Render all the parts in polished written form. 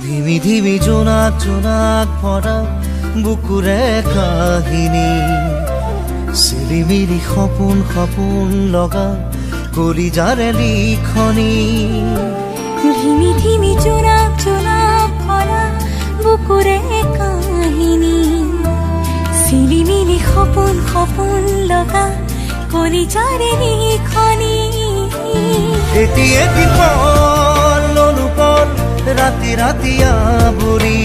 ধিমি ধিমি জোনাক জোনাক ভৰা বুকুৰে কাহিনী চিলিমিলি সপোন সপোন লগা কলিজাৰে লিখনি ধিমি ধিমি জোনাক জোনাক ভৰা বুকুৰে কাহিনী চিলিমিলি সপোন সপোন লগা কলিজাৰে লিখনি এটি এটি পল অনুপল ৰাতি ৰাতি আবৰি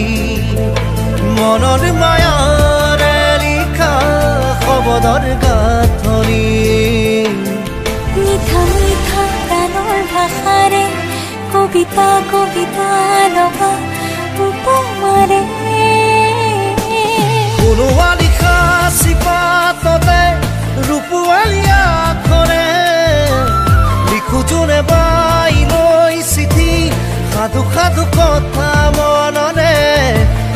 মনৰ মায়াৰে লিখা শব্দৰ গাঁথনি মিঠা মিঠা গানৰ ভাষাৰে কবিতা কবিতা লগা উপমাৰে কোনোবা লিখা চিপাততে ৰূপোৱালী আখৰে লিখো যোনে বাই লৈ চিঠি সাধু সাধু কথা মনৰে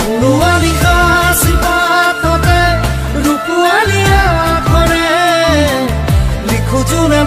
কোনোবা লিখা চিপাততে ৰূপোৱালী আখৰে লিখো যোনে